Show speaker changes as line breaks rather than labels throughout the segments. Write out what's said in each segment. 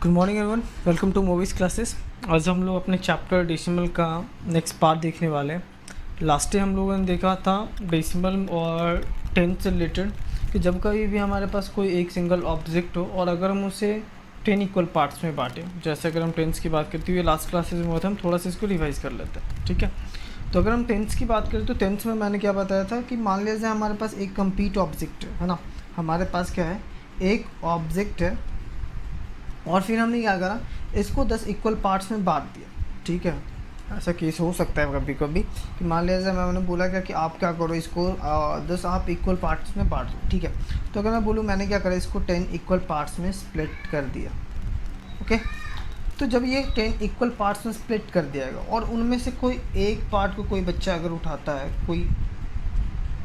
Good morning everyone, welcome to movies classes. आज हम लोग अपने चैप्टर डेसिमल का नेक्स्ट पार्ट देखने वाले हैं। लास्ट टाइम हम लोगों ने देखा था डेसिमल और टेंथ से रिलेटेड कि जब कभी भी हमारे पास कोई एक सिंगल ऑब्जेक्ट हो और अगर हम उसे 10 इक्वल पार्ट्स में बांटें, जैसे अगर हम टेंस की बात करते हुए लास्ट क्लासेस में हुआ था, हम थोड़ा सा इसको रिवाइज कर लेते हैं। ठीक है, तो अगर हम टेंस की बात करें तो टेंस में मैंने क्या बताया था कि मान लीजिए हमारे पास एक कंप्लीट ऑब्जेक्ट है ना। हमारे पास क्या है, एक ऑब्जेक्ट है और फिर हमने क्या करा, इसको 10 इक्वल पार्ट्स में बांट दिया। ठीक है, ऐसा केस हो सकता है कभी कभी कि मान लीजिए मैंने बोला क्या कि आप क्या करो, इसको 10 आप इक्वल पार्ट्स में बांट दो। ठीक है, तो अगर मैं बोलूँ मैंने क्या करा, इसको 10 इक्वल पार्ट्स में स्प्लिट कर दिया। ओके, तो जब ये 10 इक्वल पार्ट्स में स्प्लिट कर दिया जाएगा और उनमें से कोई एक पार्ट को कोई बच्चा अगर उठाता है, कोई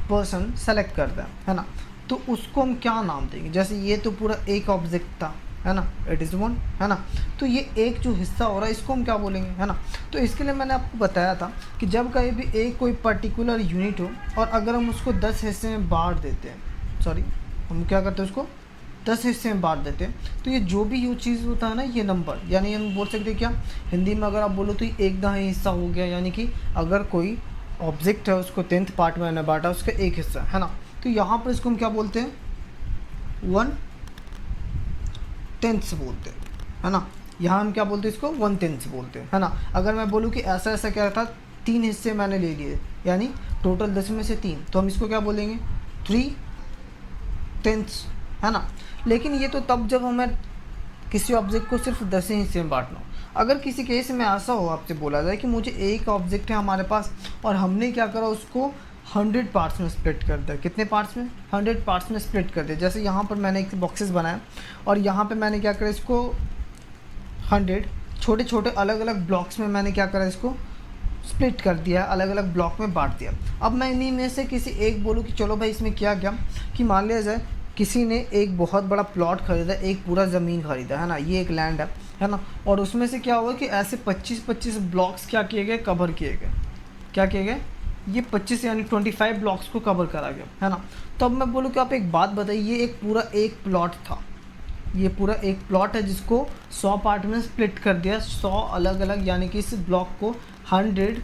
पर्सन सेलेक्ट करता है ना, तो उसको हम क्या नाम देंगे। जैसे ये तो पूरा एक ऑब्जेक्ट था, है ना, इट इज़ वन, है ना, तो ये एक जो हिस्सा हो रहा है इसको हम क्या बोलेंगे, है ना। तो इसके लिए मैंने आपको बताया था कि जब कहीं भी एक कोई पर्टिकुलर यूनिट हो और अगर हम उसको 10 हिस्से में बांट देते हैं, सॉरी हम क्या करते हैं, उसको 10 हिस्से में बांट देते हैं, तो ये जो भी ये चीज़ होता है ना, ये नंबर, यानी हम बोल सकते हैं क्या, हिंदी में अगर आप बोलो तो ये एक दहाई हिस्सा हो गया। यानी कि अगर कोई ऑब्जेक्ट है उसको 10th पार्ट में मैंने बांटा, उसका एक हिस्सा, है ना, तो यहाँ पर इसको हम क्या बोलते हैं, 1/10 बोलते हैं, है ना। यहाँ हम क्या बोलते हैं, इसको 1/10 बोलते हैं, है ना। अगर मैं बोलूँ कि ऐसा ऐसा क्या था, 3 हिस्से मैंने ले लिए, यानी टोटल 10 में से 3, तो हम इसको क्या बोलेंगे, 3/10, है ना। लेकिन ये तो तब जब हमें किसी ऑब्जेक्ट को सिर्फ 10 हिस्से में बांटना हो। अगर किसी केस में ऐसा हो, आपसे बोला जाए कि मुझे एक ऑब्जेक्ट है हमारे पास और हमने क्या करा, उसको 100 पार्ट्स में स्प्लिट कर दिया। कितने पार्ट्स में, 100 पार्ट्स में स्प्लिट कर दिया। जैसे यहाँ पर मैंने एक बॉक्सेस बनाया और यहाँ पे मैंने क्या करा, इसको 100 छोटे छोटे अलग अलग ब्लॉक्स में मैंने क्या करा, इसको स्प्लिट कर दिया, अलग अलग ब्लॉक में बांट दिया। अब मैं इन्हीं में से किसी एक बोलूँ कि चलो भाई इसमें क्या क्या, कि मान लिया जाए किसी ने एक बहुत बड़ा प्लॉट खरीदा, एक पूरा ज़मीन खरीदा, है ना, ये एक लैंड है ना, और उसमें से क्या हुआ कि ऐसे 25-25 ब्लॉक्स क्या किए गए, कवर किए गए। क्या किए गए, ये 25 यानी 25 ब्लॉक्स को कवर करा गया, है ना। तो अब मैं बोलूँ कि आप एक बात बताइए, ये एक पूरा एक प्लॉट था, ये पूरा एक प्लॉट है जिसको 100 पार्ट में स्प्लिट कर दिया, 100 अलग अलग, यानी कि इस ब्लॉक को 100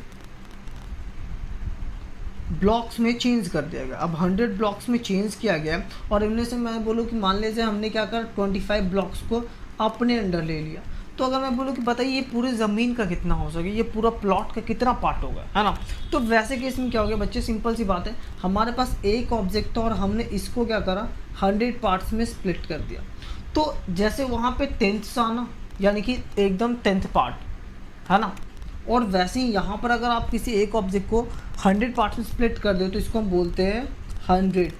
ब्लॉक्स में चेंज कर दिया गया। अब 100 ब्लॉक्स में चेंज किया गया और इनमें से मैं बोलूँ कि मान लीजिए हमने क्या करा, 25 ब्लॉक्स को अपने अंडर ले लिया। तो अगर मैं बोलूँ कि बताइए ये पूरी ज़मीन का कितना हो सके, ये पूरा प्लॉट का कितना पार्ट होगा, है ना। तो वैसे केस में क्या हो गया बच्चे, सिंपल सी बात है, हमारे पास एक ऑब्जेक्ट था और हमने इसको क्या करा, 100 पार्ट्स में स्प्लिट कर दिया। तो जैसे वहाँ पे 10th आना, यानी कि एकदम 10th पार्ट, है ना, और वैसे ही यहाँ पर अगर आप किसी एक ऑब्जेक्ट को 100 पार्ट्स में स्प्लिट कर दो तो इसको हम बोलते हैं 100।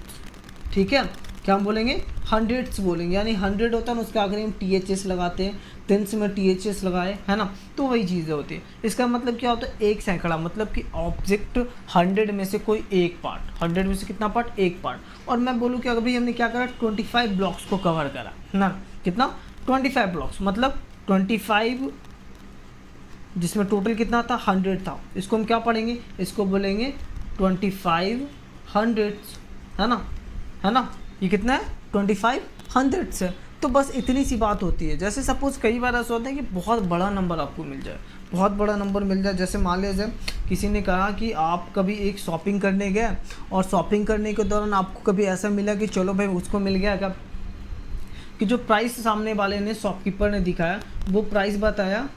ठीक है, क्या हम बोलेंगे, 100 बोलेंगे, यानी 100 होता है ना, उसके आखिर हम THS लगाते हैं, 10 में THS लगाए, है ना, तो वही चीज़ें होती है। इसका मतलब क्या होता है, एक सैकड़ा, मतलब कि ऑब्जेक्ट 100 में से कोई एक पार्ट, 100 में से कितना पार्ट, एक पार्ट। और मैं बोलूँ कि अभी हमने क्या करा, 25 ब्लॉक्स को कवर करा ना, कितना, 25 ब्लॉक्स, मतलब 25, जिसमें टोटल कितना था, 100 था। इसको हम क्या पढ़ेंगे, इसको बोलेंगे 25 हंड्रेड्स, है ना, है ना, ये कितना है, 25 हंड्रेड्स है। तो बस इतनी सी बात होती है। जैसे सपोज़ कई बार ऐसा होता है कि बहुत बड़ा नंबर आपको मिल जाए, बहुत बड़ा नंबर मिल जाए। जैसे मान लीजिए किसी ने कहा कि आप कभी एक शॉपिंग करने गए और शॉपिंग करने के दौरान आपको कभी ऐसा मिला कि चलो भाई, उसको मिल गया क्या, कि जो प्राइस सामने वाले ने, शॉपकीपर ने दिखाया, वो प्राइस बताया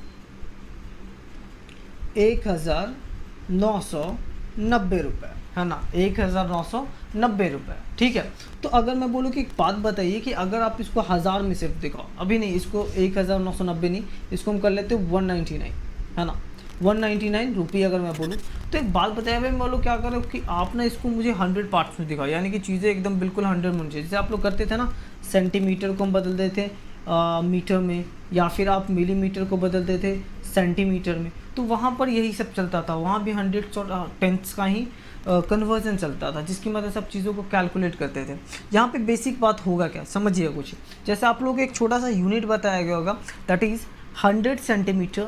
1990 रुपये, है ना, 1990 रुपये। ठीक है, तो अगर मैं बोलूँ कि एक बात बताइए कि अगर आप इसको हज़ार में सिर्फ दिखाओ, अभी नहीं, इसको 1990 नहीं, इसको हम कर लेते हैं 199, है ना, 199 रुपये अगर मैं बोलूँ। तो एक बात बताइए भाई, मैं लोग क्या करो कि आप ना इसको मुझे 100 पार्ट्स में दिखाओ, यानी कि चीज़ें एकदम बिल्कुल 100 में चाहिए। जैसे आप लोग करते थे ना, सेंटीमीटर को हम बदल देते मीटर में, या फिर आप मिलीमीटर को बदलते थे सेंटीमीटर में, तो वहाँ पर यही सब चलता था। वहाँ भी 100 और 10th का ही कन्वर्जन चलता था, जिसकी मदद से सब चीज़ों को कैलकुलेट करते थे। यहाँ पे बेसिक बात होगा क्या, समझिए कुछ, जैसे आप लोग एक छोटा सा यूनिट बताया गया होगा, that is 100 centimetre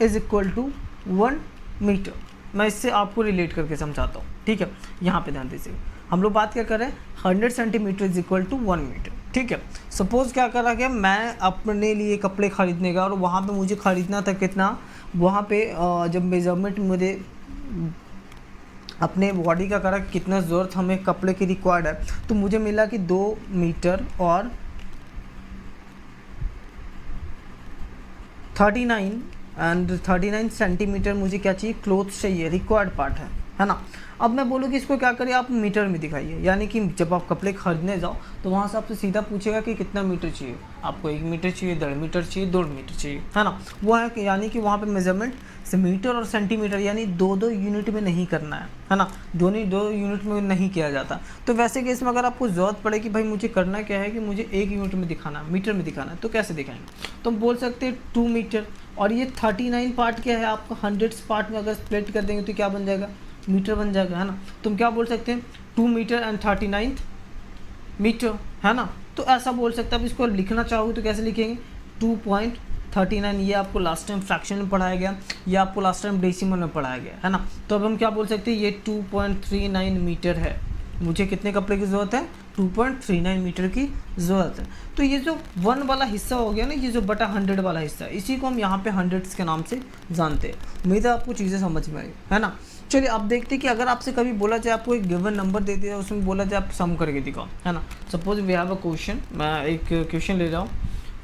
is equal to 1 metre. मैं इससे आपको रिलेट करके समझाता हूँ। ठीक है, यहाँ पे ध्यान दीजिए, हम लोग बात क्या कर रहे हैं, 100 centimetre is equal to 1 metre. ठीक है। सपोज़ क्या करा गया, मैं अपने लिए कपड़े ख़रीदने गया और वहाँ पे मुझे ख़रीदना था कितना, वहाँ पे जब मेज़रमेंट मुझे अपने बॉडी का करा कितना ज़रूरत हमें कपड़े की रिक्वायर्ड है, तो मुझे मिला कि 2 मीटर और 39 सेंटीमीटर मुझे क्या चाहिए, क्लोथ्स चाहिए, रिक्वायर्ड पार्ट है ना। अब मैं बोलूँ कि इसको क्या करिए, आप मीटर में दिखाइए, यानी कि जब आप कपड़े खरीदने जाओ तो वहाँ से आपसे सीधा पूछेगा कि कितना मीटर चाहिए आपको, 1 मीटर चाहिए, 1.5 मीटर चाहिए, 2 मीटर चाहिए, है ना। वो है कि यानी कि वहाँ पे मेजरमेंट से मीटर और सेंटीमीटर यानी 2 यूनिट में नहीं करना है ना, दोनों 2 यूनिट में नहीं किया जाता। तो वैसे केस में अगर आपको ज़रूरत पड़े कि भाई मुझे करना क्या है कि मुझे 1 यूनिट में दिखाना है, मीटर में दिखाना है, तो कैसे दिखाएंगे, तो हम बोल सकते हैं 2 मीटर। और ये 39 पार्ट क्या है, आपको 100 पार्ट में अगर स्प्लिट कर देंगे तो क्या बन जाएगा, मीटर बन जाएगा, है ना। तुम क्या बोल सकते हैं, 2 मीटर एंड 39 मीटर, है ना। तो ऐसा बोल सकते हैं। अब इसको लिखना चाहोगे तो कैसे लिखेंगे, 2.39, ये आपको लास्ट टाइम फ्रैक्शन में पढ़ाया गया, ये आपको लास्ट टाइम डेसिमल में पढ़ाया गया, है ना। तो अब हम क्या बोल सकते हैं, ये 2.39 मीटर है, मुझे कितने कपड़े की ज़रूरत है, 2.39 मीटर की ज़रूरत है। तो ये जो 1 वाला हिस्सा हो गया ना, ये जो बटा 100 वाला हिस्सा, इसी को हम यहाँ पे हंड्रेड्स के नाम से जानते हैं। उम्मीद है आपको चीज़ें समझ में आई, है ना। चलिए अब देखते हैं कि अगर आपसे कभी बोला जाए, आपको एक गिवन नंबर दे दिया, उसमें बोला जाए आप सम करके दिखाओ, है ना। Suppose we have a question, मैं एक क्वेश्चन ले रहा हूँ,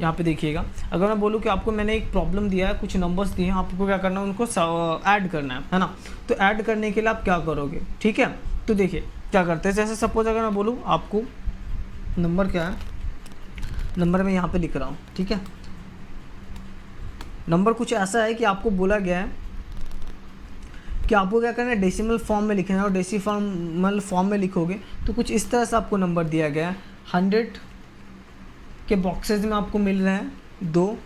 यहाँ पे देखिएगा। अगर मैं बोलूँ कि आपको मैंने एक प्रॉब्लम दिया है, कुछ नंबर्स दिए हैं, आपको क्या करना है, उनको ऐड करना है ना। तो ऐड करने के लिए आप क्या करोगे, ठीक है। तो देखिए क्या करते हैं, जैसे सपोज अगर मैं बोलूँ आपको नंबर क्या है, नंबर मैं यहाँ पे लिख रहा हूँ, ठीक है। नंबर कुछ ऐसा है कि आपको बोला गया है कि आपको क्या करना है, डेसिमल फॉर्म में लिखना है, और डेसिमल फॉर्म में लिखोगे तो कुछ इस तरह से आपको नंबर दिया गया है। 100 के बॉक्सेज में आपको मिल रहे हैं 2,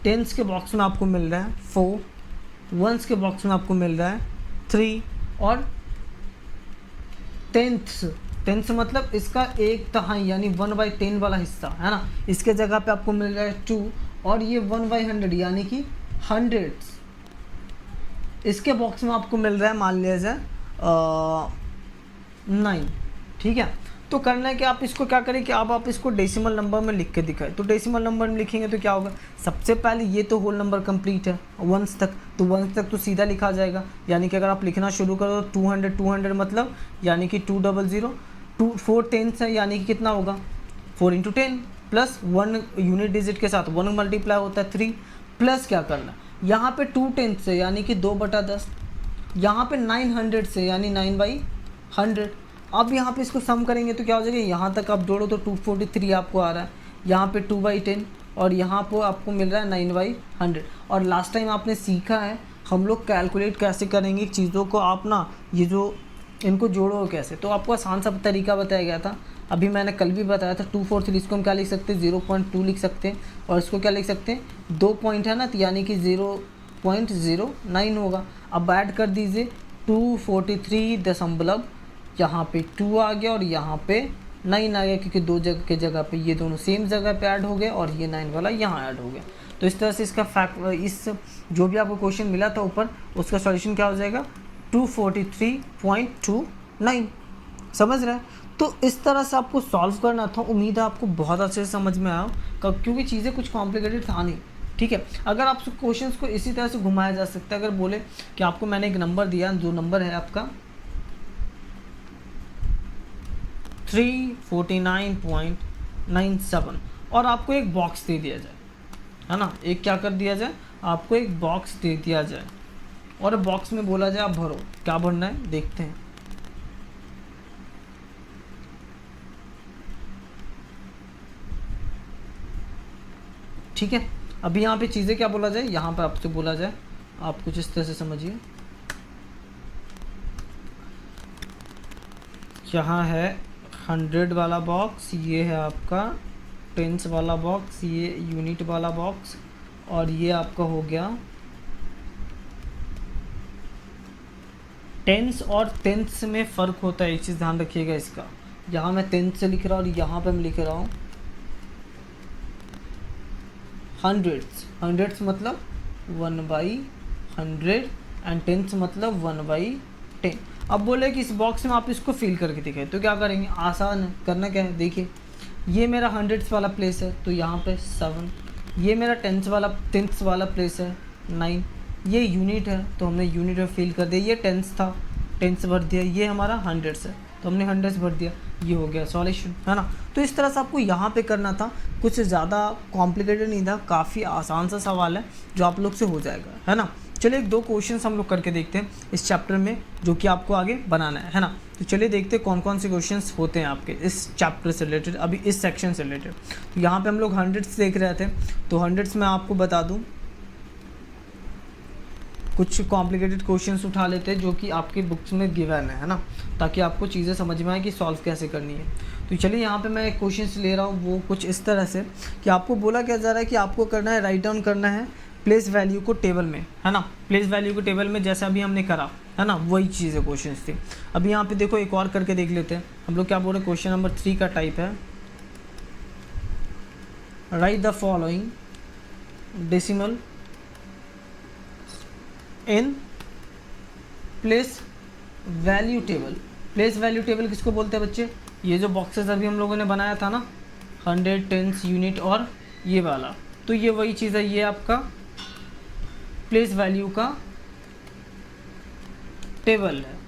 टेंस के बॉक्स में आपको मिल रहा है 4, वंस के बॉक्स में आपको मिल रहा है 3, और टेंथ मतलब इसका 1/3 यानी 1/10 वाला हिस्सा, है ना, इसके जगह पे आपको मिल रहा है 2, और ये 1/100 यानी कि हंड्रेड्स, इसके बॉक्स में आपको मिल रहा है मान लिया जाए 9, ठीक है। तो करना है कि आप इसको क्या करें कि आप इसको डेसिमल नंबर में लिख के दिखाएं। तो डेसिमल नंबर में लिखेंगे तो क्या होगा, सबसे पहले ये तो होल नंबर कंप्लीट है वंस तक, तो वंस तक तो सीधा लिखा जाएगा, यानी कि अगर आप लिखना शुरू करो तो 200 मतलब यानी कि 200, 4 टेंस है यानी कि कितना होगा 4 × 10 प्लस 1 यूनिट डिजिट के साथ 1 मल्टीप्लाई होता है 3, प्लस क्या करना, यहाँ पे 2 टेंस से यानी कि 2/10, यहाँ पे 900 से यानी 9/100। अब यहाँ पे इसको सम करेंगे तो क्या हो जाएगा, यहाँ तक आप जोड़ो तो 243 आपको आ रहा है, यहाँ पे 2/10, और यहाँ पर आपको मिल रहा है 9/100। और लास्ट टाइम आपने सीखा है हम लोग कैलकुलेट कैसे करेंगे चीज़ों को, आप ना ये जो इनको जोड़ो कैसे, तो आपको आसान सा तरीका बताया गया था, अभी मैंने कल भी बताया था। 243 इसको हम क्या लिख सकते हैं, 0.2 लिख सकते हैं, और इसको क्या लिख सकते हैं, 2 पॉइंट है ना, तो यानी कि 0.09 होगा। अब ऐड कर दीजिए 243 दशमलव, यहाँ पे 2 आ गया और यहाँ पे 9 आ गया, क्योंकि 2 जगह के जगह पे ये दोनों सेम जगह पे ऐड हो गए और ये 9 वाला यहाँ ऐड हो गया। तो इस तरह से इसका इस जो भी आपको क्वेश्चन मिला था ऊपर, उसका सॉल्यूशन क्या हो जाएगा, 243.29। समझ रहे हैं। तो इस तरह से आपको सॉल्व करना था। उम्मीद है आपको बहुत अच्छे से समझ में आया, क्योंकि चीज़ें कुछ कॉम्प्लिकेटेड था नहीं, ठीक है। अगर आप क्वेश्चंस को इसी तरह से घुमाया जा सकता है, अगर बोले कि आपको मैंने एक नंबर दिया, जो नंबर है आपका 349.97, और आपको एक बॉक्स दे दिया जाए, है ना, एक क्या कर दिया जाए, आपको एक बॉक्स दे दिया जाए, और बॉक्स में बोला जाए आप भरो, क्या भरना है देखते हैं। ठीक है, अभी यहाँ पे चीज़ें क्या बोला जाए, यहाँ पर आपसे बोला जाए, आप कुछ इस तरह से समझिए, यहाँ है 100 वाला बॉक्स, ये है आपका टेंस वाला बॉक्स, ये यूनिट वाला बॉक्स, और ये आपका हो गया टेंस। और टेंस में फ़र्क होता है, एक चीज़ ध्यान रखिएगा इसका, यहाँ मैं टेंस से लिख रहा हूँ और यहाँ पे मैं लिख रहा हूँ हंड्रेड्स मतलब 1/100 एंड टेंस मतलब 1/10। अब बोले कि इस बॉक्स में आप इसको फिल करके दिखाए, तो क्या करेंगे, आसान है, करना क्या है देखिए। ये मेरा हंड्रेड्स वाला प्लेस है तो यहाँ पे 7, ये मेरा टेंथ्स वाला प्लेस है 9, ये यूनिट है तो हमने यूनिट में फिल कर दिया, ये टेंस था टेंस भर दिया, ये हमारा हंड्रेड्स है तो हमने हंड्रेड्स भर दिया, ये हो गया सॉल्यूशन, है ना। तो इस तरह से आपको यहाँ पे करना था, कुछ ज़्यादा कॉम्प्लिकेटेड नहीं था, काफ़ी आसान सा सवाल है जो आप लोग से हो जाएगा, है ना। चलिए 2 क्वेश्चंस हम लोग करके देखते हैं इस चैप्टर में जो कि आपको आगे बनाना है ना। तो चलिए देखते हैं कौन कौन से क्वेश्चंस होते हैं आपके इस चैप्टर से रिलेटेड, अभी इस सेक्शन से रिलेटेड। तो यहाँ पे हम लोग हंड्रेड्स देख रहे थे, तो हंड्रेड्स में आपको बता दूँ कुछ कॉम्प्लिकेटेड क्वेश्चंस उठा लेते हैं जो कि आपकी बुक्स में गिवन है ना, ताकि आपको चीज़ें समझ में आए कि सॉल्व कैसे करनी है। तो चलिए यहाँ पे मैं एक क्वेश्चंस ले रहा हूँ, वो कुछ इस तरह से कि आपको बोला क्या जा रहा है कि आपको करना है, राइट डाउन करना है प्लेस वैल्यू को टेबल में, है ना। प्लेस वैल्यू को टेबल में जैसा अभी हमने करा, है ना, वही चीज़ें क्वेश्चन थी। अभी यहाँ पे देखो एक और करके देख लेते हैं हम लोग क्या बोल रहे हैं। क्वेश्चन नंबर 3 का टाइप है, write the following decimal in place value table. Place value table किसको बोलते हैं बच्चे? ये जो बॉक्सेस अभी हम लोगों ने बनाया था ना, 100, टेंस, यूनिट और ये वाला, तो ये वही चीज़ है, ये आपका प्लेस वैल्यू का टेबल है,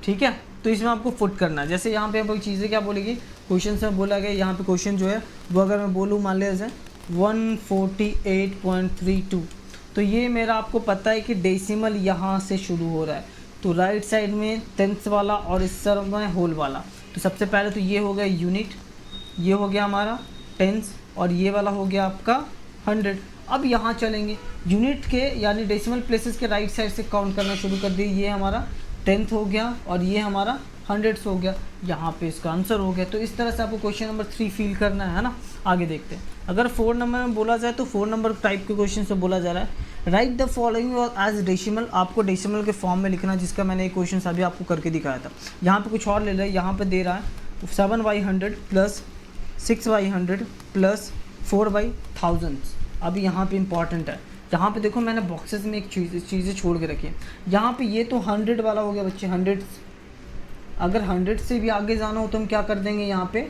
ठीक है। तो इसमें आपको फुट करना है, जैसे यहाँ पे हम चीज़ें क्या बोलेगी, क्वेश्चन में बोला गया, यहाँ पे क्वेश्चन जो है वो अगर मैं बोलूँ मान लिया जाए 148.32, तो ये मेरा आपको पता है कि डेसिमल यहाँ से शुरू हो रहा है, तो राइट साइड में टेंथ्स वाला और इस तरफ में होल वाला। तो सबसे पहले तो ये हो गया यूनिट, ये हो गया हमारा टेंस और ये वाला हो गया आपका 100। अब यहाँ चलेंगे यूनिट के यानी डेसिमल प्लेसेस के राइट साइड से काउंट करना शुरू कर दिए, ये हमारा टेंथ हो गया और ये हमारा हंड्रेड्स हो गया, यहाँ पे इसका आंसर हो गया। तो इस तरह से आपको क्वेश्चन नंबर 3 फील करना है ना। आगे देखते हैं, अगर 4 नंबर में बोला जाए तो 4 नंबर टाइप के क्वेश्चन से बोला जा रहा है, write the following as decimal. आपको डेसिमल के फॉर्म में लिखना, जिसका मैंने एक क्वेश्चन अभी आपको करके दिखाया था। यहाँ पे कुछ और ले रहा है, यहाँ पे दे रहा है 7/100 प्लस 6/100 प्लस 4/1000। अभी यहाँ पे इंपॉर्टेंट है, यहाँ पे देखो मैंने बॉक्सेस में एक चीज़ें छोड़ के रखी है। यहाँ पे ये तो 100 वाला हो गया बच्चे, 100। अगर 100 से भी आगे जाना हो तो हम क्या कर देंगे, यहाँ पे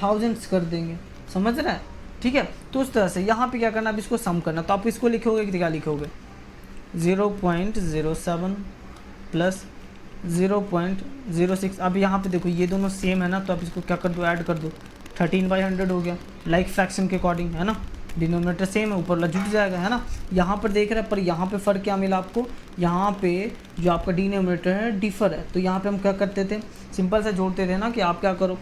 थाउजेंड्स कर देंगे, समझ रहा है, ठीक है। तो उस तरह से यहाँ पे क्या करना, अब इसको सम करना, तो आप इसको लिखोगे कि क्या लिखोगे, 0.07 प्लस 0.06। अब यहाँ पे देखो ये दोनों सेम है ना, तो आप इसको क्या कर दो, ऐड कर दो, 13/100 हो गया, लाइक फ्रैक्शन के अकॉर्डिंग, है ना। डिनोमिनेटर सेम है, ऊपर वाला जुट जाएगा, है ना। यहाँ पर देख रहे हैं, पर यहाँ पे फ़र्क क्या मिला आपको, यहाँ पे जो आपका डिनोमिनेटर है डिफर है, तो यहाँ पे हम क्या करते थे, सिंपल सा जोड़ते थे ना कि आप क्या करो,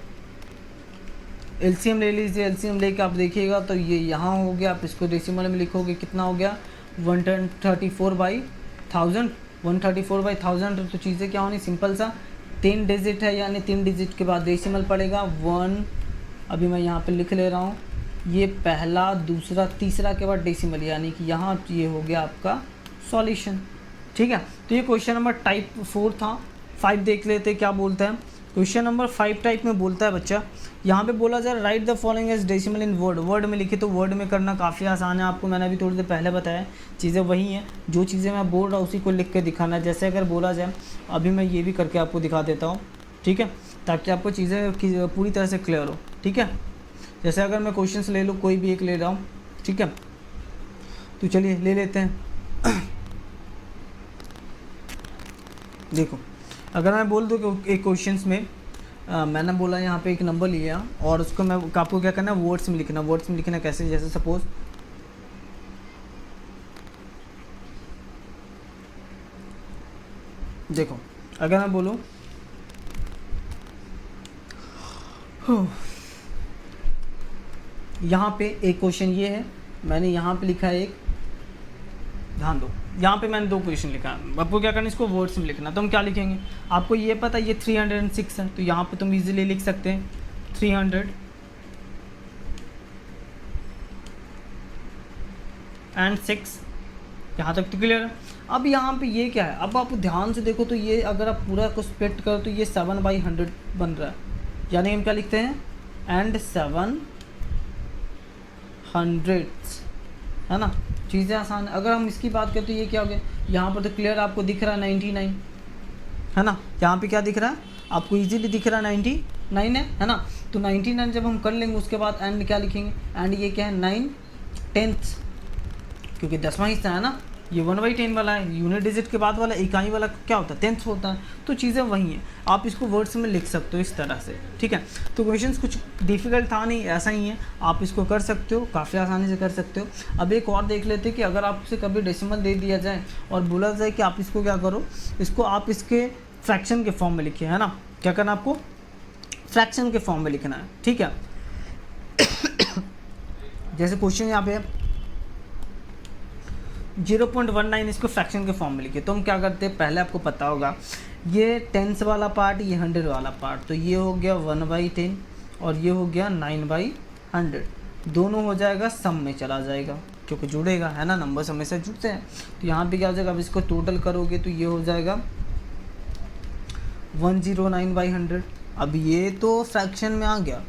एलसीएम ले लीजिए, एलसीएम लेके आप देखिएगा तो ये यहाँ हो गया, आप इसको डेसिमल में लिखोगे कितना हो गया, 134/1000। 134/1000 तो चीज़ें क्या होनी, सिंपल सा 3 डिजिट है, यानी 3 डिजिट के बाद डेसिमल पड़ेगा 1। अभी मैं यहाँ पे लिख ले रहा हूँ, ये पहला, दूसरा, तीसरा के बाद डेसिमल, यानी कि यहाँ ये हो गया आपका सॉल्यूशन, ठीक है। तो ये क्वेश्चन नंबर टाइप 4 था। 5 देख लेते क्या बोलता है। क्वेश्चन नंबर 5 टाइप में बोलता है बच्चा, यहाँ पे बोला जाए write the following as decimal in word. Word में लिखे तो वर्ड में करना काफ़ी आसान है, आपको मैंने अभी थोड़ी देर पहले बताया, चीज़ें वही हैं, जो चीज़ें मैं बोल रहा हूँ उसी को लिख के दिखाना है। जैसे अगर बोला जाए, अभी मैं ये भी करके आपको दिखा देता हूँ, ठीक है, ताकि आपको चीज़ें पूरी तरह से क्लियर हो, ठीक है। जैसे अगर मैं क्वेश्चंस ले लूँ, कोई भी एक ले रहा हूँ, ठीक है, तो चलिए ले लेते हैं। देखो, अगर मैं बोल दूँ कि एक क्वेश्चंस में मैंने बोला यहाँ पे एक नंबर लिया और उसको मैं आपको क्या करना है, वर्ड्स में लिखना। वर्ड्स में लिखना कैसे, जैसे सपोज देखो, अगर मैं बोलूँ यहाँ पे एक क्वेश्चन ये है, मैंने यहाँ पे लिखा है एक, ध्यान दो, यहाँ पे मैंने 2 क्वेश्चन लिखा है, आपको क्या करना है, इसको वर्ड्स में लिखना। तो हम क्या लिखेंगे, आपको ये पता है ये 306 है, तो यहाँ पे तुम इजीली लिख सकते हैं 306। यहाँ तक तो क्लियर है। अब यहाँ पे ये क्या है, अब आप ध्यान से देखो तो ये अगर आप पूरा को स्प्लिट करो तो ये 7/100 बन रहा है, यानी हम क्या लिखते हैं, एंड 700, है ना। चीज़ें आसान है। अगर हम इसकी बात करें तो ये क्या हो गया, यहाँ पर तो क्लियर आपको दिख रहा है 99, है ना। यहाँ पे क्या दिख रहा है आपको, इजीली दिख रहा है 99 है ना। तो 99 जब हम कर लेंगे उसके बाद एंड क्या लिखेंगे, एंड ये क्या है 9/10, क्योंकि 10वां हिस्सा है ना, ये 1/10 वाला है, यूनिट डिजिट के बाद वाला इकाई वाला क्या होता है 10th होता है, तो चीज़ें वही हैं, आप इसको वर्ड्स में लिख सकते हो इस तरह से, ठीक है। तो क्वेश्चंस कुछ डिफ़िकल्ट था नहीं, ऐसा ही है, आप इसको कर सकते हो, काफ़ी आसानी से कर सकते हो। अब एक और देख लेते हैं कि अगर आपसे कभी डेसिमल दे दिया जाए और बोला जाए कि आप इसको क्या करो, इसको आप इसके फ्रैक्शन के फॉर्म में लिखिए, है ना, क्या करना आपको फ्रैक्शन के फॉर्म में लिखना है, ठीक है। जैसे क्वेश्चन यहाँ पे 0.19 इसको फ्रैक्शन के फॉर्म में लिखिए, तो हम क्या करते हैं, पहले आपको पता होगा ये टेंस वाला पार्ट, ये 100 वाला पार्ट, तो ये हो गया 1/10 और ये हो गया 9/100, दोनों हो जाएगा सम में चला जाएगा क्योंकि जुड़ेगा, है ना, नंबर्स हमेशा जुड़ते हैं। तो यहाँ पे क्या हो जाएगा, अब इसको टोटल करोगे तो ये हो जाएगा 109/100। अब ये तो फ्रैक्शन में आ गया।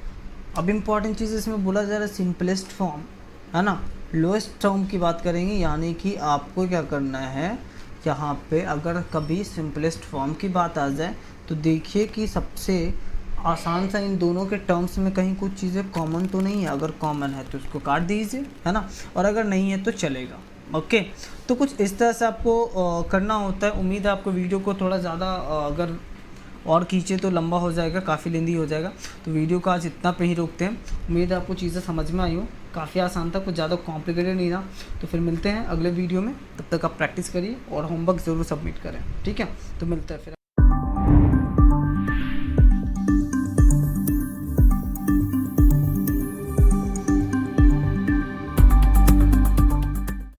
अब इम्पॉर्टेंट चीज़ इसमें बोला जा रहा है सिंपलेस्ट फॉर्म, है ना, लोएस्ट टर्म की बात करेंगे, यानी कि आपको क्या करना है, यहाँ पे अगर कभी सिंपलेस्ट फॉर्म की बात आ जाए तो देखिए कि सबसे आसान सा इन दोनों के टर्म्स में कहीं कुछ चीज़ें कॉमन तो नहीं है, अगर कॉमन है तो उसको काट दीजिए, है ना, और अगर नहीं है तो चलेगा। ओके, तो कुछ इस तरह से आपको करना होता है। उम्मीद है आपको वीडियो को थोड़ा ज़्यादा अगर और खींचे तो लंबा हो जाएगा, काफ़ी लेंदी हो जाएगा, तो वीडियो को आज इतना पे ही रोकते हैं। उम्मीद है आपको चीज़ें समझ में आई हो, काफ़ी आसान था, कुछ ज़्यादा कॉम्प्लिकेटेड नहीं था। तो फिर मिलते हैं अगले वीडियो में, तब तक आप प्रैक्टिस करिए और होमवर्क ज़रूर सबमिट करें, ठीक है। तो मिलते हैं फिर।